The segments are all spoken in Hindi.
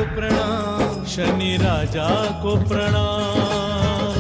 को प्रणाम, शनि राजा को प्रणाम।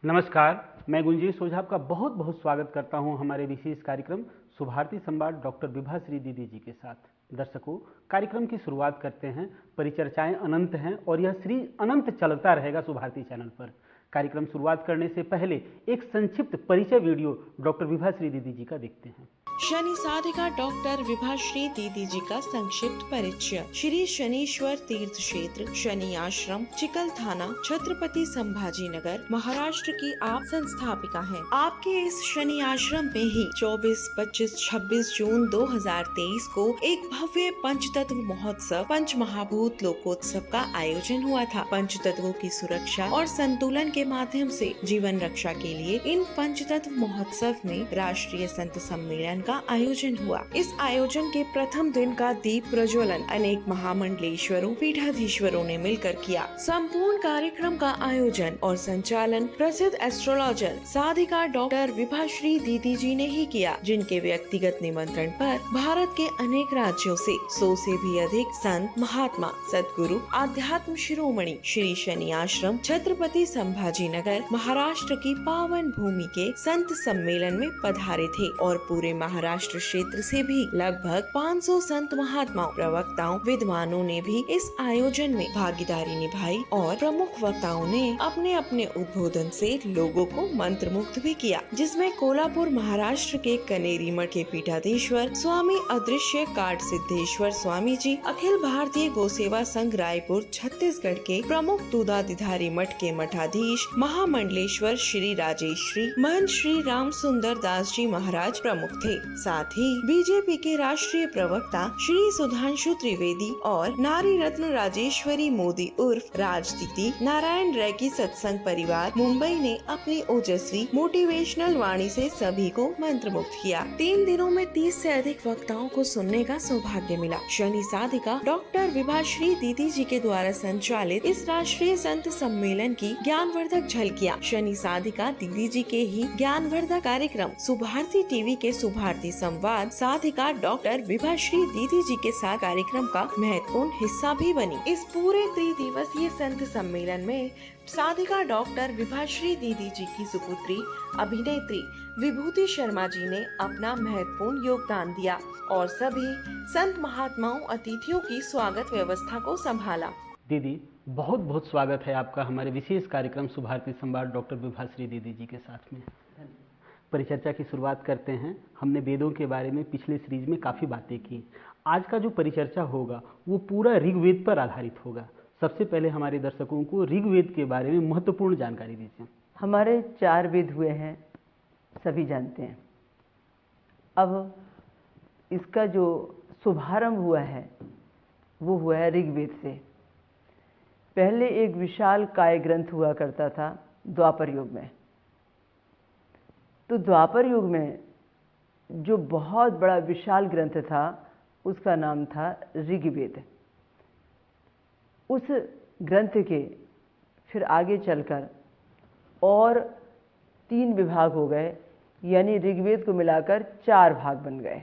नमस्कार, मैं गुंजेश ओझा आपका बहुत बहुत स्वागत करता हूं हमारे विशेष कार्यक्रम शुभारती संवाद डॉक्टर विभाश्री दीदी जी के साथ। दर्शकों, कार्यक्रम की शुरुआत करते हैं। परिचर्चाएं अनंत हैं और यह श्री अनंत चलता रहेगा शुभारती चैनल पर। कार्यक्रम शुरुआत करने से पहले एक संक्षिप्त परिचय वीडियो डॉक्टर विभाश्री दीदी जी का देखते हैं। शनि साधिका डॉक्टर विभाश्री दीदी जी का संक्षिप्त परिचय। श्री शनीश्वर तीर्थ क्षेत्र शनि आश्रम चिकल थाना छत्रपति संभाजी नगर महाराष्ट्र की आप संस्थापिका हैं। आपके इस शनि आश्रम में ही 24, 25, 26 जून 2023 को एक भव्य पंचतत्व महोत्सव पंच महाभूत लोकोत्सव का आयोजन हुआ था। पंचतत्वों की सुरक्षा और संतुलन के माध्यम से जीवन रक्षा के लिए इन पंचतत्व महोत्सव में राष्ट्रीय संत सम्मेलन का आयोजन हुआ। इस आयोजन के प्रथम दिन का दीप प्रज्वलन अनेक महामंडलेश्वरों पीठाधीश्वरों ने मिलकर किया। संपूर्ण कार्यक्रम का आयोजन और संचालन प्रसिद्ध एस्ट्रोलॉजर साधिका डॉक्टर विभाश्री दीदी जी ने ही किया, जिनके व्यक्तिगत निमंत्रण पर भारत के अनेक राज्यों से 100 से भी अधिक संत महात्मा सद्गुरु आध्यात्म शिरोमणि श्री शनि आश्रम छत्रपति संभाजी नगर महाराष्ट्र की पावन भूमि के संत सम्मेलन में पधारे थे और पूरे महाराष्ट्र क्षेत्र से भी लगभग 500 संत महात्माओं प्रवक्ताओं विद्वानों ने भी इस आयोजन में भागीदारी निभाई और प्रमुख वक्ताओं ने अपने अपने उद्बोधन से लोगों को मंत्रमुग्ध भी किया, जिसमें कोल्हापुर महाराष्ट्र के कनेरी मठ के पीठाधीश्वर स्वामी अदृश्य काट सिद्धेश्वर स्वामी जी, अखिल भारतीय गोसेवा संघ रायपुर छत्तीसगढ़ के प्रमुख दूधाधिधारी मठ के मठाधीश महामंडलेश्वर श्री राजेश्री महंत श्री राम सुंदर दास जी महाराज प्रमुख थे। साथ ही बीजेपी के राष्ट्रीय प्रवक्ता श्री सुधांशु त्रिवेदी और नारी रत्न राजेश्वरी मोदी उर्फ राज दीदी नारायण रैकी सत्संग परिवार मुंबई ने अपनी ओजस्वी मोटिवेशनल वाणी से सभी को मंत्रमुग्ध किया। 3 दिनों में 30 से अधिक वक्ताओं को सुनने का सौभाग्य मिला। शनि साधिका डॉक्टर विभाश्री दीदी जी के द्वारा संचालित इस राष्ट्रीय संत सम्मेलन की ज्ञानवर्धक झलकियाँ शनि साधिका दीदी जी के ही ज्ञानवर्धक कार्यक्रम शुभारती टीवी के शुभारती संवाद साधिका डॉक्टर विभाश्री दीदी जी के साथ कार्यक्रम का महत्वपूर्ण हिस्सा भी बनी। इस पूरे 3 दिवसीय संत सम्मेलन में साधिका डॉक्टर विभाश्री दीदी जी की सुपुत्री अभिनेत्री विभूति शर्मा जी ने अपना महत्वपूर्ण योगदान दिया और सभी संत महात्माओं अतिथियों की स्वागत व्यवस्था को संभाला। दीदी, बहुत बहुत स्वागत है आपका हमारे विशेष कार्यक्रम शुभारती संवाद डॉक्टर विभाश्री दीदी जी के साथ में। परिचर्चा की शुरुआत करते हैं। हमने वेदों के बारे में पिछले सीरीज में काफ़ी बातें की। आज का जो परिचर्चा होगा वो पूरा ऋग्वेद पर आधारित होगा। सबसे पहले हमारे दर्शकों को ऋग्वेद के बारे में महत्वपूर्ण जानकारी दीजिए। हमारे 4 वेद हुए हैं, सभी जानते हैं। अब इसका जो शुभारंभ हुआ है वो हुआ है ऋग्वेद से। पहले एक विशाल काय ग्रंथ हुआ करता था द्वापर युग में। तो द्वापर युग में जो बहुत बड़ा विशाल ग्रंथ था उसका नाम था ऋग्वेद। उस ग्रंथ के फिर आगे चलकर और 3 विभाग हो गए, यानी ऋग्वेद को मिलाकर 4 भाग बन गए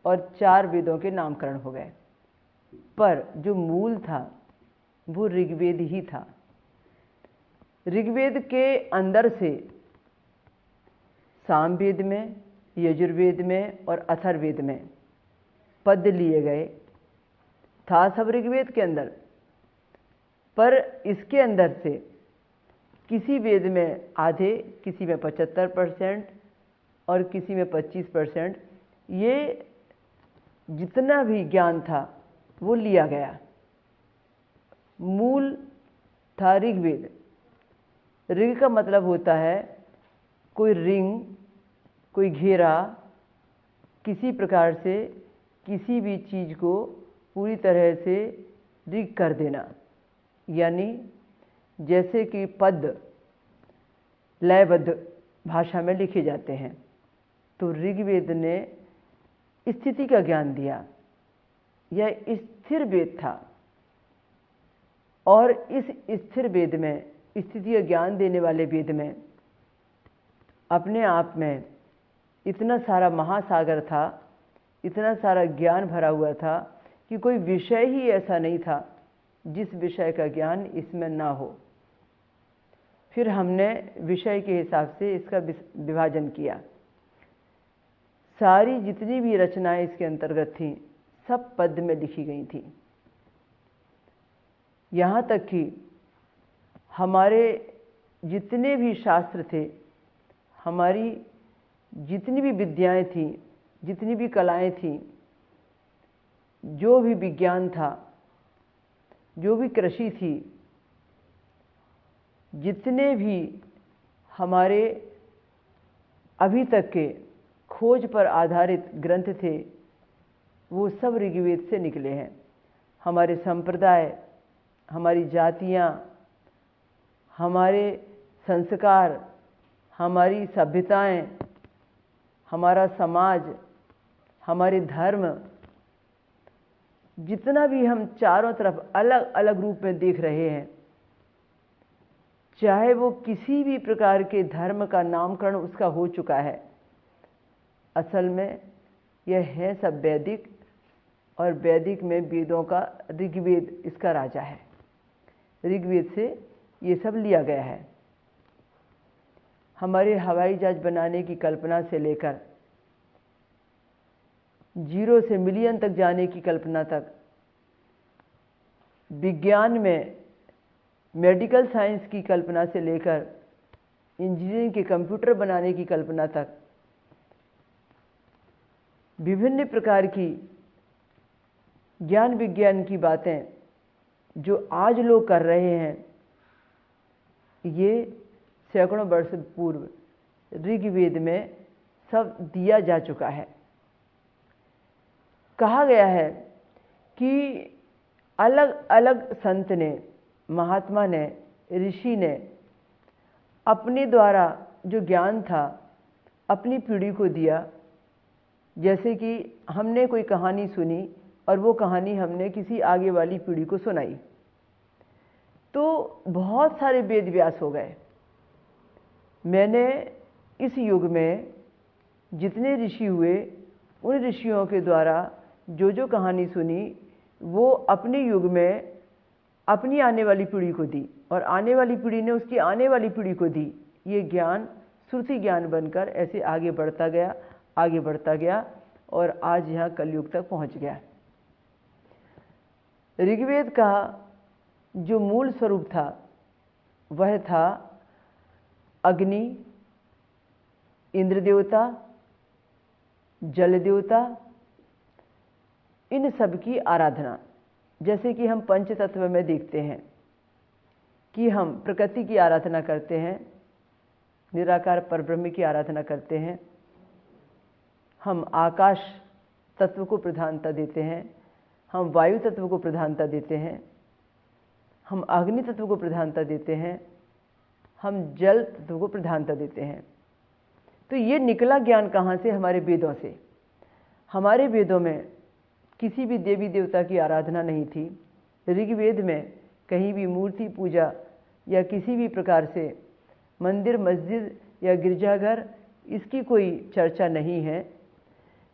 और 4 वेदों के नामकरण हो गए। पर जो मूल था वो ऋग्वेद ही था। ऋग्वेद के अंदर से सामवेद में, यजुर्वेद में और अथर्ववेद में पद लिए गए था सब ऋग्वेद के अंदर। पर इसके अंदर से किसी वेद में आधे, किसी में 75% और किसी में 25%, ये जितना भी ज्ञान था वो लिया गया। मूल था ऋग्वेद। ऋग का मतलब होता है कोई रिंग, कोई घेरा, किसी प्रकार से किसी भी चीज़ को पूरी तरह से ऋग कर देना। यानी जैसे कि पद लयबद्ध भाषा में लिखे जाते हैं, तो ऋग्वेद ने स्थिति का ज्ञान दिया। यह स्थिर वेद था और इस स्थिर वेद में, स्थिति का ज्ञान देने वाले वेद में अपने आप में इतना सारा महासागर था, इतना सारा ज्ञान भरा हुआ था कि कोई विषय ही ऐसा नहीं था जिस विषय का ज्ञान इसमें ना हो। फिर हमने विषय के हिसाब से इसका विभाजन किया। सारी जितनी भी रचनाएं इसके अंतर्गत थीं सब पद में लिखी गई थीं। यहाँ तक कि हमारे जितने भी शास्त्र थे, हमारी जितनी भी विद्याएं थीं, जितनी भी कलाएं थीं, जो भी विज्ञान था, जो भी कृषि थी, जितने भी हमारे अभी तक के खोज पर आधारित ग्रंथ थे, वो सब ऋग्वेद से निकले हैं। हमारे संप्रदाय, हमारी जातियाँ, हमारे संस्कार, हमारी सभ्यताएं, हमारा समाज, हमारे धर्म, जितना भी हम चारों तरफ अलग अलग रूप में देख रहे हैं, चाहे वो किसी भी प्रकार के धर्म का नामकरण उसका हो चुका है, असल में यह है सब वैदिक, और वैदिक में वेदों का ऋग्वेद इसका राजा है। ऋग्वेद से ये सब लिया गया है। हमारे हवाई जहाज बनाने की कल्पना से लेकर 0 से मिलियन तक जाने की कल्पना तक, विज्ञान में मेडिकल साइंस की कल्पना से लेकर इंजीनियरिंग के कंप्यूटर बनाने की कल्पना तक, विभिन्न प्रकार की ज्ञान विज्ञान की बातें जो आज लोग कर रहे हैं, ये सैकड़ों वर्ष पूर्व ऋग्वेद में सब दिया जा चुका है। कहा गया है कि अलग अलग संत ने, महात्मा ने, ऋषि ने अपने द्वारा जो ज्ञान था अपनी पीढ़ी को दिया। जैसे कि हमने कोई कहानी सुनी और वो कहानी हमने किसी आगे वाली पीढ़ी को सुनाई, तो बहुत सारे वेद व्यास हो गए। मैंने इस युग में जितने ऋषि हुए, उन ऋषियों के द्वारा जो जो कहानी सुनी, वो अपने युग में अपनी आने वाली पीढ़ी को दी, और आने वाली पीढ़ी ने उसकी आने वाली पीढ़ी को दी। ये ज्ञान श्रुति ज्ञान बनकर ऐसे आगे बढ़ता गया, आगे बढ़ता गया, और आज यहाँ कलयुग तक पहुँच गया। ऋग्वेद का जो मूल स्वरूप था वह था अग्नि, इंद्र देवता, जल देवता, इन सब की आराधना। जैसे कि हम पंच तत्व में देखते हैं कि हम प्रकृति की आराधना करते हैं, निराकार परब्रह्म की आराधना करते हैं, हम आकाश तत्व को प्रधानता देते हैं, हम वायु तत्व को प्रधानता देते हैं, हम अग्नि तत्व को प्रधानता देते हैं, हम जल तत्व को प्रधानता देते हैं। तो ये निकला ज्ञान कहाँ से? हमारे वेदों से। हमारे वेदों में किसी भी देवी देवता की आराधना नहीं थी। ऋग्वेद में कहीं भी मूर्ति पूजा या किसी भी प्रकार से मंदिर, मस्जिद या गिरजाघर, इसकी कोई चर्चा नहीं है।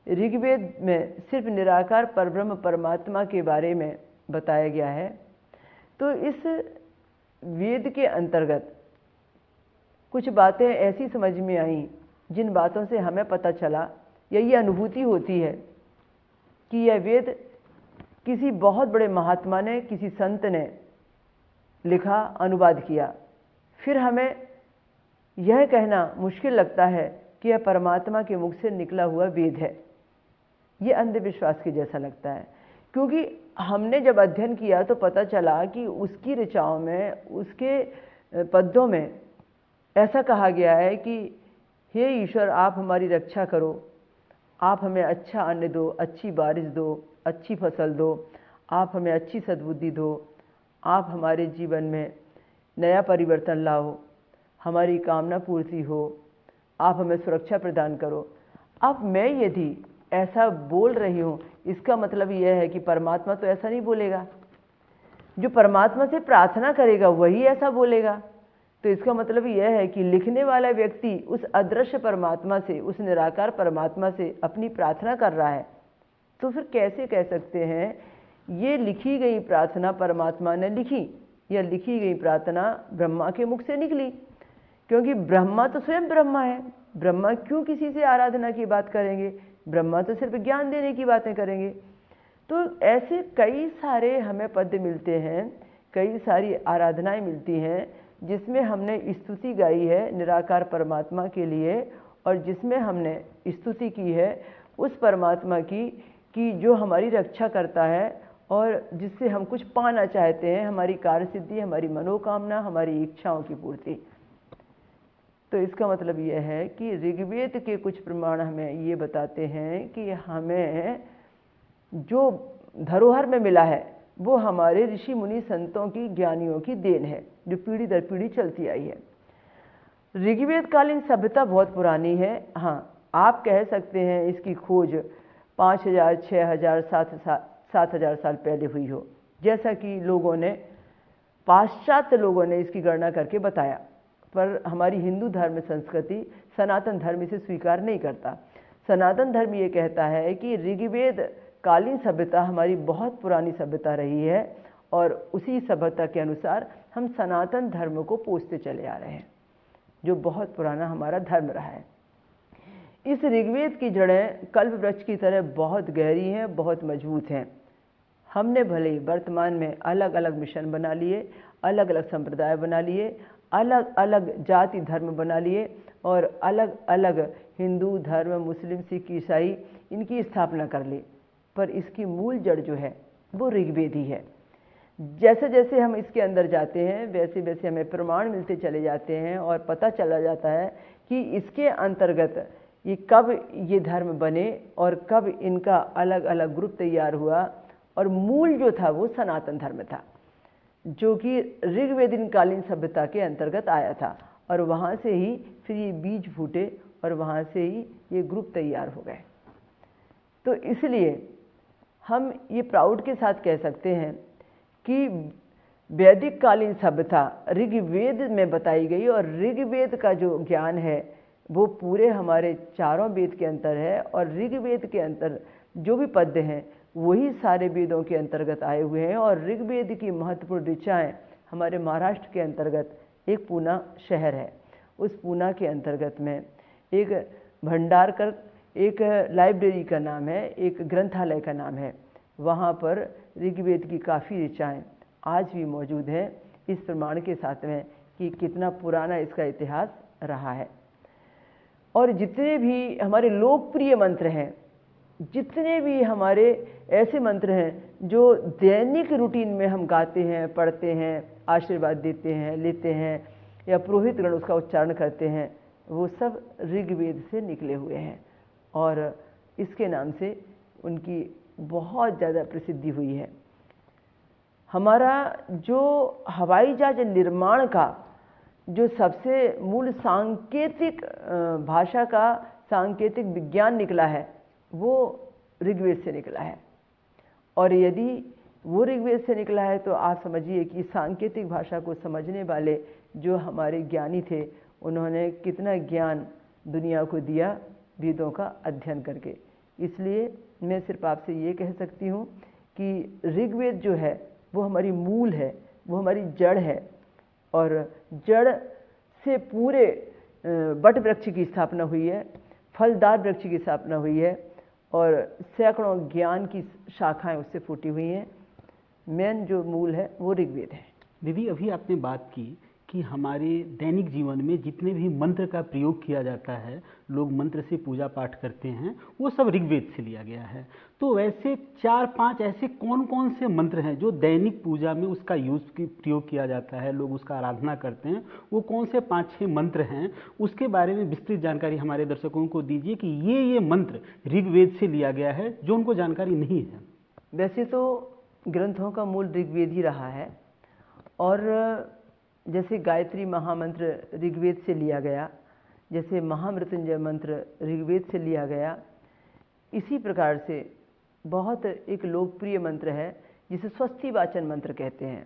ऋग्वेद में सिर्फ निराकार परब्रह्म परमात्मा के बारे में बताया गया है। तो इस वेद के अंतर्गत कुछ बातें ऐसी समझ में आईं जिन बातों से हमें पता चला या ये अनुभूति होती है कि यह वेद किसी बहुत बड़े महात्मा ने, किसी संत ने लिखा, अनुवाद किया। फिर हमें यह कहना मुश्किल लगता है कि यह परमात्मा के मुख से निकला हुआ वेद है। ये अंधविश्वास के जैसा लगता है, क्योंकि हमने जब अध्ययन किया तो पता चला कि उसकी ऋचाओं में, उसके पद्यों में ऐसा कहा गया है कि हे ईश्वर, आप हमारी रक्षा करो, आप हमें अच्छा अन्न दो, अच्छी बारिश दो, अच्छी फसल दो, आप हमें अच्छी सद्बुद्धि दो, आप हमारे जीवन में नया परिवर्तन लाओ, हमारी कामना पूर्ति हो, आप हमें सुरक्षा प्रदान करो। अब मैं यदि ऐसा बोल रही हूँ, इसका मतलब यह है कि परमात्मा तो ऐसा नहीं बोलेगा। जो परमात्मा से प्रार्थना करेगा वही ऐसा बोलेगा। तो इसका मतलब यह है कि लिखने वाला व्यक्ति उस अदृश्य परमात्मा से, उस निराकार परमात्मा से अपनी प्रार्थना कर रहा है। तो फिर कैसे कह सकते हैं ये लिखी गई प्रार्थना परमात्मा ने लिखी, या लिखी गई प्रार्थना ब्रह्मा के मुख से निकली, क्योंकि ब्रह्मा तो स्वयं ब्रह्मा है। ब्रह्मा क्यों किसी से आराधना की बात करेंगे? ब्रह्मा तो सिर्फ ज्ञान देने की बातें करेंगे। तो ऐसे कई सारे हमें पद मिलते हैं, कई सारी आराधनाएं मिलती हैं जिसमें हमने स्तुति गाई है निराकार परमात्मा के लिए, और जिसमें हमने स्तुति की है उस परमात्मा की कि जो हमारी रक्षा करता है और जिससे हम कुछ पाना चाहते हैं, हमारी कार्य सिद्धि, हमारी मनोकामना, हमारी इच्छाओं की पूर्ति। तो इसका मतलब यह है कि ऋग्वेद के कुछ प्रमाण हमें ये बताते हैं कि हमें जो धरोहर में मिला है वो हमारे ऋषि मुनि संतों की, ज्ञानियों की देन है, जो पीढ़ी दर पीढ़ी चलती आई है। ऋग्वेद कालीन सभ्यता बहुत पुरानी है। हाँ, आप कह सकते हैं इसकी खोज 5000, 6000, 7000 साल पहले हुई हो, जैसा कि लोगों ने, पाश्चात्य लोगों ने इसकी गणना करके बताया, पर हमारी हिंदू धर्म संस्कृति सनातन धर्म इसे स्वीकार नहीं करता। सनातन धर्म ये कहता है कि ऋग्वेद कालीन सभ्यता हमारी बहुत पुरानी सभ्यता रही है और उसी सभ्यता के अनुसार हम सनातन धर्म को पोसते चले आ रहे हैं, जो बहुत पुराना हमारा धर्म रहा है। इस ऋग्वेद की जड़ें कल्प वृक्ष की तरह बहुत गहरी हैं, बहुत मजबूत हैं। हमने भले ही वर्तमान में अलग अलग मिशन बना लिए, अलग अलग संप्रदाय बना लिए, अलग अलग जाति धर्म बना लिए और अलग अलग हिंदू धर्म, मुस्लिम, सिख, ईसाई इनकी स्थापना कर ली, पर इसकी मूल जड़ जो है वो ऋग्वेद ही है। जैसे जैसे हम इसके अंदर जाते हैं वैसे वैसे हमें प्रमाण मिलते चले जाते हैं और पता चला जाता है कि इसके अंतर्गत ये कब ये धर्म बने और कब इनका अलग अलग ग्रुप तैयार हुआ, और मूल जो था वो सनातन धर्म था, जो कि ऋग्वेदीन कालीन सभ्यता के अंतर्गत आया था, और वहाँ से ही फिर ये बीज फूटे और वहाँ से ही ये ग्रुप तैयार हो गए। तो इसलिए हम ये प्राउड के साथ कह सकते हैं कि वैदिक कालीन सभ्यता ऋग्वेद में बताई गई, और ऋग्वेद का जो ज्ञान है वो पूरे हमारे चारों वेद के अंतर है, और ऋग्वेद के अंतर जो भी पद्य हैं वही सारे वेदों के अंतर्गत आए हुए हैं। और ऋग्वेद की महत्वपूर्ण ऋचाएँ हमारे महाराष्ट्र के अंतर्गत एक पूना शहर है, उस पूना के अंतर्गत में एक भंडारकर, एक लाइब्रेरी का नाम है, एक ग्रंथालय का नाम है, वहाँ पर ऋग्वेद की काफ़ी ऋचाएँ आज भी मौजूद हैं, इस प्रमाण के साथ में कि कितना पुराना इसका इतिहास रहा है। और जितने भी हमारे लोकप्रिय मंत्र हैं, जितने भी हमारे ऐसे मंत्र हैं जो दैनिक रूटीन में हम गाते हैं, पढ़ते हैं, आशीर्वाद देते हैं, लेते हैं, या पुरोहित गण उसका उच्चारण करते हैं, वो सब ऋग्वेद से निकले हुए हैं और इसके नाम से उनकी बहुत ज़्यादा प्रसिद्धि हुई है। हमारा जो हवाई जहाज निर्माण का जो सबसे मूल सांकेतिक भाषा का सांकेतिक विज्ञान निकला है वो ऋग्वेद से निकला है, और यदि वो ऋग्वेद से निकला है तो आप समझिए कि सांकेतिक भाषा को समझने वाले जो हमारे ज्ञानी थे उन्होंने कितना ज्ञान दुनिया को दिया वेदों का अध्ययन करके। इसलिए मैं सिर्फ आपसे ये कह सकती हूँ कि ऋग्वेद जो है वो हमारी मूल है, वो हमारी जड़ है, और जड़ से पूरे बट वृक्ष की स्थापना हुई है, फलदार वृक्ष की स्थापना हुई है, और सैकड़ों ज्ञान की शाखाएं उससे फूटी हुई हैं। मेन जो मूल है वो ऋग्वेद है। दीदी, अभी आपने बात की कि हमारे दैनिक जीवन में जितने भी मंत्र का प्रयोग किया जाता है, लोग मंत्र से पूजा पाठ करते हैं, वो सब ऋग्वेद से लिया गया है। तो वैसे 4-5 ऐसे कौन कौन से मंत्र हैं जो दैनिक पूजा में उसका प्रयोग किया जाता है, लोग उसका आराधना करते हैं, वो कौन से 5-6 मंत्र हैं, उसके बारे में विस्तृत जानकारी हमारे दर्शकों को दीजिए कि ये मंत्र ऋग्वेद से लिया गया है, जो उनको जानकारी नहीं है। वैसे तो ग्रंथों का मूल ऋग्वेद ही रहा है, और जैसे गायत्री महामंत्र ऋग्वेद से लिया गया, जैसे महामृत्युंजय मंत्र ऋग्वेद से लिया गया, इसी प्रकार से बहुत एक लोकप्रिय मंत्र है जिसे स्वस्ति वाचन मंत्र कहते हैं।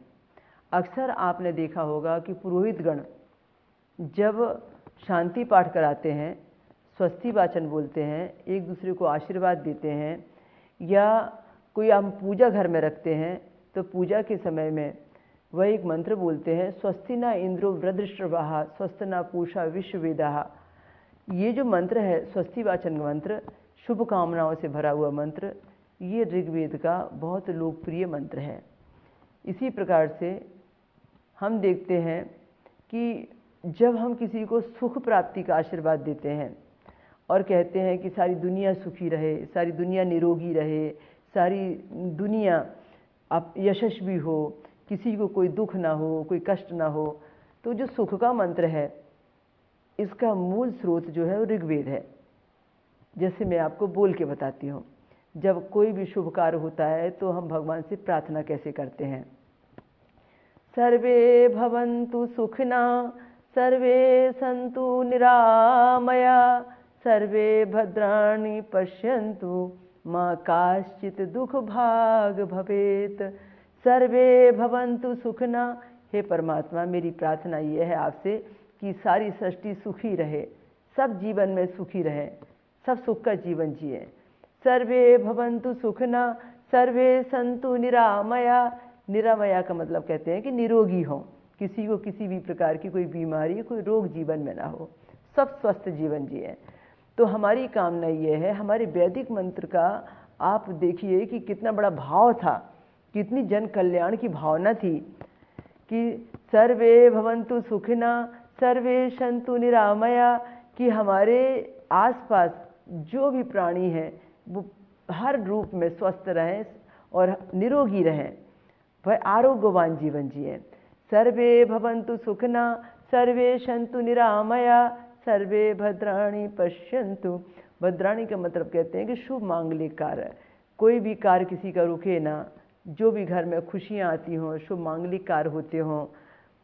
अक्सर आपने देखा होगा कि पुरोहित गण जब शांति पाठ कराते हैं, स्वस्ति वाचन बोलते हैं, एक दूसरे को आशीर्वाद देते हैं, या कोई हम पूजा घर में रखते हैं तो पूजा के समय में वह एक मंत्र बोलते हैं, स्वस्ति न इंद्रो वृद्धश्रवाः स्वस्त न पूषा विश्ववेदाः। ये जो मंत्र है स्वस्ति वाचन मंत्र, शुभ कामनाओं से भरा हुआ मंत्र, ये ऋग्वेद का बहुत लोकप्रिय मंत्र है। इसी प्रकार से हम देखते हैं कि जब हम किसी को सुख प्राप्ति का आशीर्वाद देते हैं और कहते हैं कि सारी दुनिया सुखी रहे, सारी दुनिया निरोगी रहे, सारी दुनिया आप यशस्वी हो, किसी को कोई दुख ना हो, कोई कष्ट ना हो, तो जो सुख का मंत्र है इसका मूल स्रोत जो है वो ऋग्वेद है। जैसे मैं आपको बोल के बताती हूँ, जब कोई भी शुभ कार्य होता है तो हम भगवान से प्रार्थना कैसे करते हैं। सर्वे भवन्तु सुखिना सर्वे सन्तु निरामया सर्वे भद्राणि पश्यन्तु माँ काश्चित दुख भाग भवेत। सर्वे भवन्तु सुखिना, हे परमात्मा मेरी प्रार्थना ये है आपसे कि सारी सृष्टि सुखी रहे, सब जीवन में सुखी रहे, सब सुख का जीवन जिए। सर्वे भवन्तु सुखिना सर्वे सन्तु निरामया। निरामया का मतलब कहते हैं कि निरोगी हो, किसी को किसी भी प्रकार की कोई बीमारी, कोई रोग जीवन में ना हो, सब स्वस्थ जीवन जिए। तो हमारी कामना ये है, हमारे वैदिक मंत्र का आप देखिए कि कितना बड़ा भाव था, कितनी जन कल्याण की भावना थी कि सर्वे भवन्तु सुखिना सर्वे सन्तु निरामया, कि हमारे आसपास जो भी प्राणी हैं वो हर रूप में स्वस्थ रहें और निरोगी रहें, वह आरोग्यवान जीवन जिए। सर्वे भवन्तु सुखिना सर्वे सन्तु निरामया सर्वे भद्राणि पश्यन्तु। भद्राणि का मतलब कहते हैं कि शुभ मांगलिक कार्य, कोई भी कार्य किसी का रुके ना, जो भी घर में खुशियाँ आती हों, शुभ मांगलिक कार्य होते हों,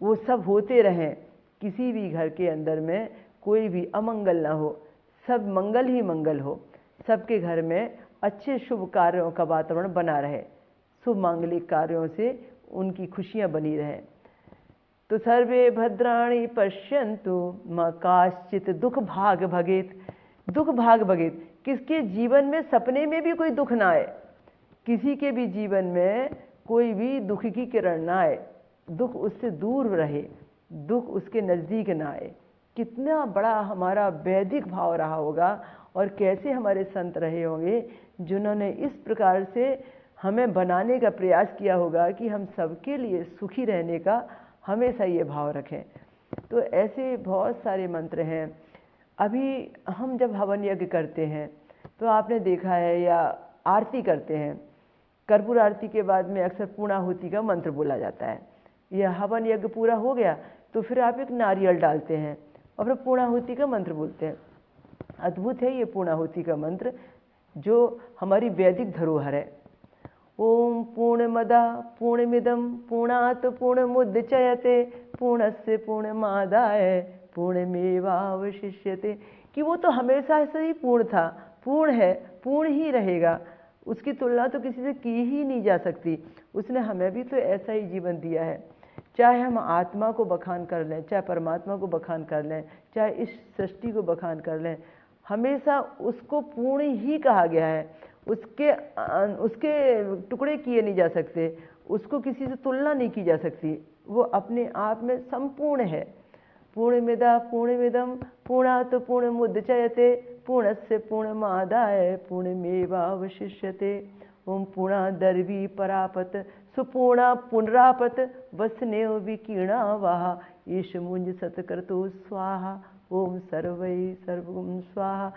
वो सब होते रहें। किसी भी घर के अंदर में कोई भी अमंगल ना हो, सब मंगल ही मंगल हो, सबके घर में अच्छे शुभ कार्यों का वातावरण बना रहे, शुभ मांगलिक कार्यों से उनकी खुशियाँ बनी रहें। तो सर्वे भद्राणि पश्यन्तु माँ काश्चित दुख भाग भगेत। दुख भाग भगेत, किसके जीवन में सपने में भी कोई दुख ना आए, किसी के भी जीवन में कोई भी दुख की किरण ना आए, दुख उससे दूर रहे, दुख उसके नज़दीक ना आए। कितना बड़ा हमारा वैदिक भाव रहा होगा और कैसे हमारे संत रहे होंगे जिन्होंने इस प्रकार से हमें बनाने का प्रयास किया होगा कि हम सबके लिए सुखी रहने का हमेशा ये भाव रखें। तो ऐसे बहुत सारे मंत्र हैं। अभी हम जब हवन यज्ञ करते हैं तो आपने देखा है, या आरती करते हैं, कर्पूर आरती के बाद में अक्सर पूर्णाहुति का मंत्र बोला जाता है। यह हवन यज्ञ पूरा हो गया तो फिर आप एक नारियल डालते हैं और फिर पूर्णाहुति का मंत्र बोलते हैं। अद्भुत है ये पूर्णाहुति का मंत्र, जो हमारी वैदिक धरोहर है। ओम पूर्णमदा पूर्णमिदं पूर्णात् पूर्णमुदच्यते पूर्णस्य पूर्णमादाय पूर्णमेवावशिष्यते, कि वो तो हमेशा से ही पूर्ण था, पूर्ण है, पूर्ण ही रहेगा, उसकी तुलना तो किसी से की ही नहीं जा सकती। उसने हमें भी तो ऐसा ही जीवन दिया है। चाहे हम आत्मा को बखान कर लें, चाहे परमात्मा को बखान कर लें, चाहे इस सृष्टि को बखान कर लें, हमेशा उसको पूर्ण ही कहा गया है। उसके टुकड़े किए नहीं जा सकते, उसको किसी से तुलना नहीं की जा सकती, वो अपने आप में संपूर्ण है। पूर्णमिदा पूर्णमिदं पूर्णात् पूर्णमुदच्यते पूर्णस्य पूर्णमादाय पूर्णमेवावशिष्यते। ओम पूर्णादर्वी परापत सुपूर्णा पुनरापत वसनेव विकीर्णा वाहा ईश मुंज सतक्रतो स्वाहा ओम सर्वै सर्वगुम स्वाहा।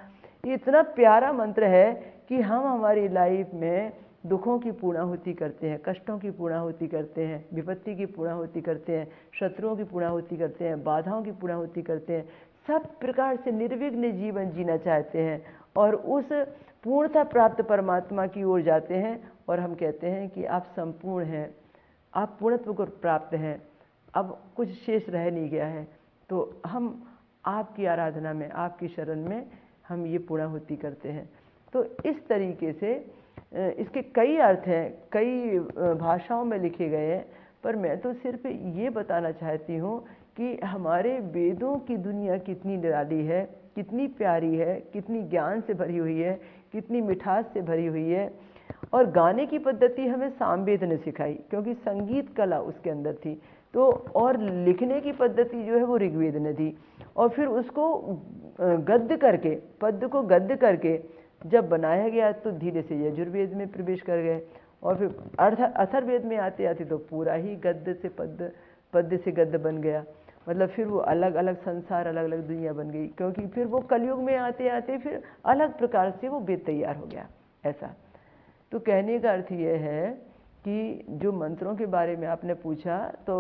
ये इतना प्यारा मंत्र है कि हम हमारी लाइफ में दुखों की पूर्णाहुति करते हैं, कष्टों की पूर्णाहुति करते हैं, विपत्ति की पूर्णाहुति करते हैं, शत्रुओं की पूर्णाहुति करते हैं, बाधाओं की पूर्णाहुति करते हैं, सब प्रकार से निर्विघ्न जीवन जीना चाहते हैं और उस पूर्णता प्राप्त परमात्मा की ओर जाते हैं और हम कहते हैं कि आप संपूर्ण हैं, आप पूर्णत्व को प्राप्त हैं, अब कुछ शेष रह नहीं गया है। तो हम आपकी आराधना में, आपकी शरण में हम ये पूर्णाहुति करते हैं। तो इस तरीके से इसके कई अर्थ हैं, कई भाषाओं में लिखे गए हैं, पर मैं तो सिर्फ ये बताना चाहती हूँ कि हमारे वेदों की दुनिया कितनी निराली है, कितनी प्यारी है, कितनी ज्ञान से भरी हुई है, कितनी मिठास से भरी हुई है। और गाने की पद्धति हमें सामवेद ने सिखाई, क्योंकि संगीत कला उसके अंदर थी। तो और लिखने की पद्धति जो है वो ऋग्वेद ने दी, और फिर उसको गद्य करके, पद्य को गद्य करके जब बनाया गया तो धीरे से यजुर्वेद में प्रवेश कर गए, और फिर अथर्ववेद में आते आते तो पूरा ही गद्य से पद्य, पद्य से गद्य बन गया। मतलब फिर वो अलग अलग संसार, अलग अलग दुनिया बन गई, क्योंकि फिर वो कलयुग में आते आते फिर अलग प्रकार से वो वेद तैयार हो गया। ऐसा तो कहने का अर्थ ये है कि जो मंत्रों के बारे में आपने पूछा, तो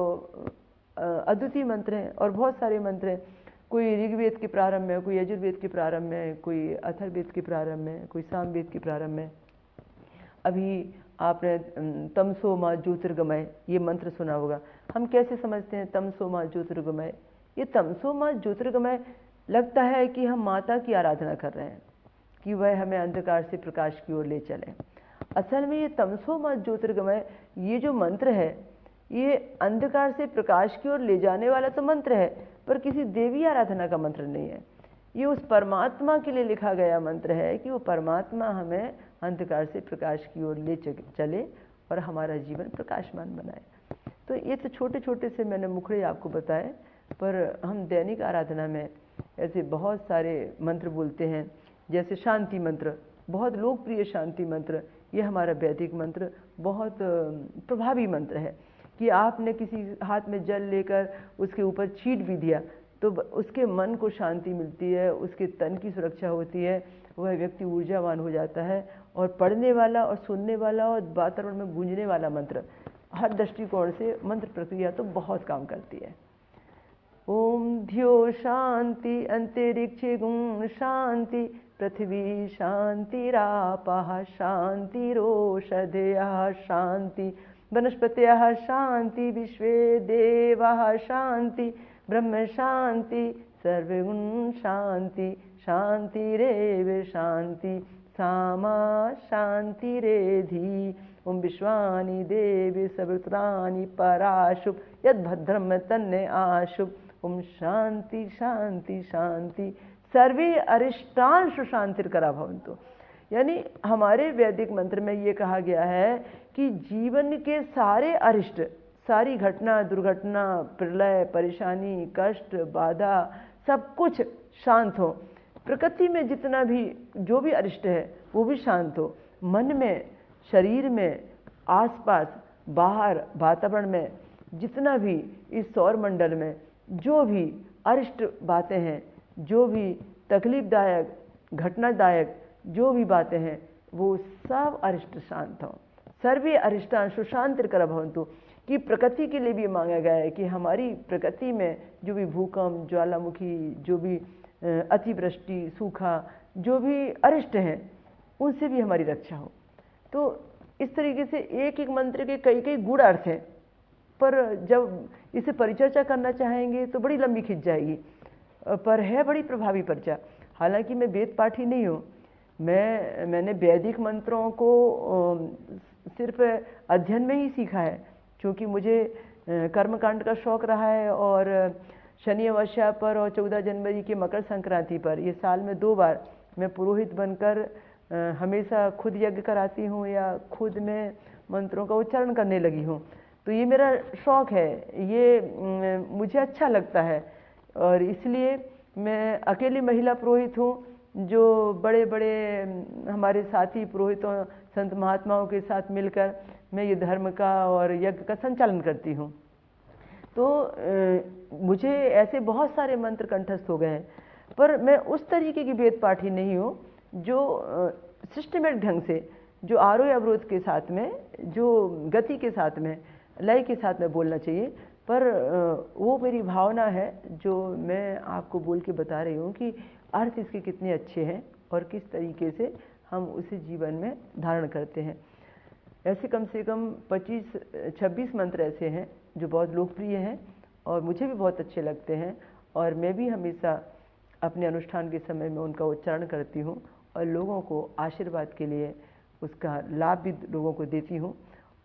अद्वितीय मंत्र हैं और बहुत सारे मंत्र हैं। कोई ऋग्वेद के प्रारंभ में, कोई यजुर्वेद के प्रारंभ में, कोई अथर्ववेद के प्रारंभ में, कोई सामवेद के प्रारंभ में। अभी आपने तमसो माँ ज्योतिर्गमय ये मंत्र सुना होगा। हम कैसे समझते हैं तमसो माँ ज्योतिर्गमय? ये तमसो माँ ज्योतिर्गमय लगता है कि हम माता की आराधना कर रहे हैं कि वह हमें अंधकार से प्रकाश की ओर ले चले। असल में ये तमसो माँ ज्योतिर्गमय ये जो मंत्र है, ये अंधकार से प्रकाश की ओर ले जाने वाला तो मंत्र है, पर किसी देवी आराधना का मंत्र नहीं है। ये उस परमात्मा के लिए लिखा गया मंत्र है कि वो परमात्मा हमें अंधकार से प्रकाश की ओर ले चले और हमारा जीवन प्रकाशमान बनाए। तो ये तो छोटे छोटे से मैंने मुखड़े आपको बताए, पर हम दैनिक आराधना में ऐसे बहुत सारे मंत्र बोलते हैं। जैसे शांति मंत्र, बहुत लोकप्रिय शांति मंत्र, ये हमारा वैदिक मंत्र बहुत प्रभावी मंत्र है कि आपने किसी हाथ में जल लेकर उसके ऊपर छींट भी दिया तो उसके मन को शांति मिलती है, उसके तन की सुरक्षा होती है, वह व्यक्ति ऊर्जावान हो जाता है। और पढ़ने वाला और सुनने वाला और वातावरण में गूंजने वाला मंत्र, हर दृष्टिकोण से मंत्र प्रक्रिया तो बहुत काम करती है। ओम ध्यो शांति अंतरिक्षे गुण शांति पृथ्वी शांतिरापः शांतिरोषधयः शांति वनस्पतयः शांति विश्वे देवाः शांति ब्रह्म शांति सर्वगुण शांति शांतिरेव शांति सामा शांतिरेधि। ओम विश्वानि देवी सवित्राणि पराशुभ यद्भद्रम तन्ने आशुभ। ओम शांति शांति शांति सर्वे अरिष्टान सुशांतिर्करा भवन्तु। यानी हमारे वैदिक मंत्र में ये कहा गया है कि जीवन के सारे अरिष्ट, सारी घटना, दुर्घटना, प्रलय, परेशानी, कष्ट, बाधा, सब कुछ शांत हो। प्रकृति में जितना भी जो भी अरिष्ट है वो भी शांत हो। मन में, शरीर में, आसपास, बाहर वातावरण में, जितना भी इस सौर मंडल में जो भी अरिष्ट बातें हैं, जो भी तकलीफदायक, घटनादायक जो भी बातें हैं, वो सब अरिष्ट शांत हों। सर्वे अरिष्टान सुशांतिर्करा भवन्तु कि प्रकृति के लिए भी मांगा गया है कि हमारी प्रकृति में जो भी भूकंप, ज्वालामुखी, जो भी अतिवृष्टि, सूखा, जो भी अरिष्ट हैं, उनसे भी हमारी रक्षा हो। तो इस तरीके से एक एक मंत्र के कई कई गूढ़ अर्थ हैं, पर जब इसे परिचर्चा करना चाहेंगे तो बड़ी लंबी खिंच जाएगी, पर है बड़ी प्रभावी परिचर्चा। हालांकि मैं वेद पाठी नहीं हूँ, मैंने वैदिक मंत्रों को सिर्फ अध्ययन में ही सीखा है, क्योंकि मुझे कर्मकांड का शौक़ रहा है। और शनि अमावस्या पर और 14 जनवरी के मकर संक्रांति पर, ये साल में 2 बार मैं पुरोहित बनकर हमेशा खुद यज्ञ कराती हूँ या खुद मैं मंत्रों का उच्चारण करने लगी हूँ। तो ये मेरा शौक़ है, ये मुझे अच्छा लगता है, और इसलिए मैं अकेली महिला पुरोहित हूँ जो बड़े बड़े हमारे साथी पुरोहितों, संत महात्माओं के साथ मिलकर मैं ये धर्म का और यज्ञ का संचालन करती हूँ। तो मुझे ऐसे बहुत सारे मंत्र कंठस्थ हो गए हैं, पर मैं उस तरीके की वेद पाठी नहीं हूँ जो सिस्टमेटिक ढंग से, जो आरोह अवरोध के साथ में, जो गति के साथ में, लय के साथ में बोलना चाहिए। पर वो मेरी भावना है जो मैं आपको बोल के बता रही हूँ कि अर्थ इसके कितने अच्छे हैं और किस तरीके से हम उसे जीवन में धारण करते हैं। ऐसे कम से कम 25-26 मंत्र ऐसे हैं जो बहुत लोकप्रिय हैं और मुझे भी बहुत अच्छे लगते हैं, और मैं भी हमेशा अपने अनुष्ठान के समय में उनका उच्चारण करती हूँ और लोगों को आशीर्वाद के लिए उसका लाभ भी लोगों को देती हूँ।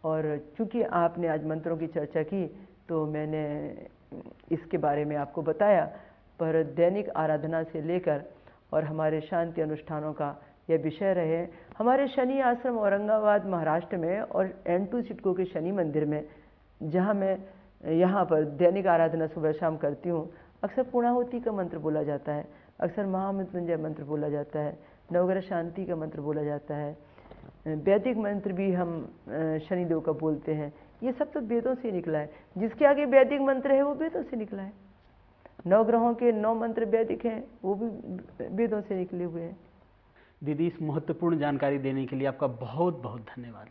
और चूँकि आपने आज मंत्रों की चर्चा की तो मैंने इसके बारे में आपको बताया, पर दैनिक आराधना से लेकर और हमारे शांति अनुष्ठानों का यह विषय रहे। हमारे शनि आश्रम औरंगाबाद महाराष्ट्र में और N2 सिडको के शनि मंदिर में, जहाँ मैं यहाँ पर दैनिक आराधना सुबह शाम करती हूँ, अक्सर पूर्णाहुति का मंत्र बोला जाता है, अक्सर महामृत्युंजय मंत्र बोला जाता है, नवग्रह शांति का मंत्र बोला जाता है, वैदिक मंत्र भी हम शनिदेव का बोलते हैं। ये सब तो वेदों से निकला है। जिसके आगे वैदिक मंत्र है वो वेदों से निकला है। 9 ग्रहों के 9 मंत्र वैदिक हैं, वो भी वेदों से निकले हुए हैं। दीदी, इस महत्वपूर्ण जानकारी देने के लिए आपका बहुत बहुत धन्यवाद।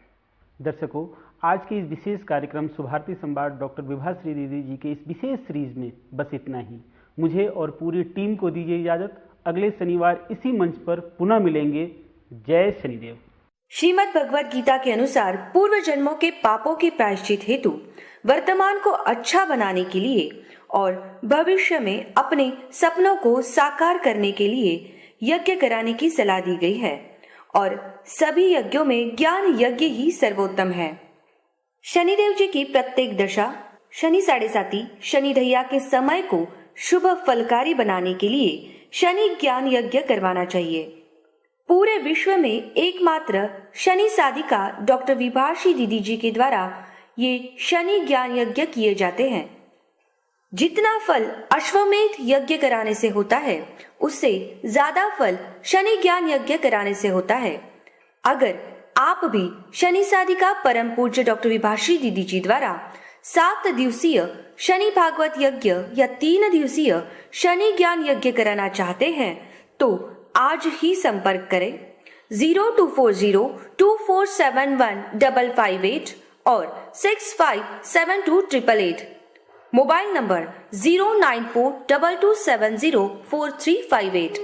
दर्शकों, आज के इस विशेष कार्यक्रम सुभारती संवाद डॉक्टर विभाश्री दीदी जी के इस विशेष सीरीज में बस इतना ही। मुझे और पूरी टीम को दीजिए इजाजत। अगले शनिवार इसी मंच पर पुनः मिलेंगे। जय शनिदेव। श्रीमद् भगवद गीता के अनुसार पूर्व जन्मों के पापों के प्रायश्चित हेतु वर्तमान को अच्छा बनाने के लिए और भविष्य में अपने सपनों को साकार करने के लिए यज्ञ कराने की सलाह दी गई है और सभी यज्ञों में ज्ञान यज्ञ ही सर्वोत्तम है। शनिदेव जी की प्रत्येक दशा, शनि 7.5, शनि ढैया के समय को शुभ फलकारी बनाने के लिए शनि ज्ञान यज्ञ करवाना चाहिए। पूरे विश्व में एकमात्र शनि साधिका डॉक्टर विभाश्री दीदी जी के द्वारा ये शनि ज्ञान यज्ञ किए जाते हैं। जितना फल अश्वमेध यज्ञ कराने से होता है, उससे ज्यादा फल शनि ज्ञान यज्ञ कराने से होता है। अगर आप भी शनि साधिका परम पूज्य डॉक्टर विभाश्री दीदी जी द्वारा 7 दिवसीय शनि भागवत यज्ञ या 3 दिवसीय शनि ज्ञान यज्ञ कराना चाहते हैं तो आज ही संपर्क करें 024024715558 और 65728888। Mobile number 09422704358।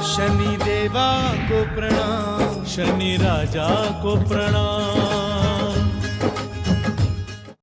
शनि देवा को प्रणाम, शनि राजा को प्रणाम।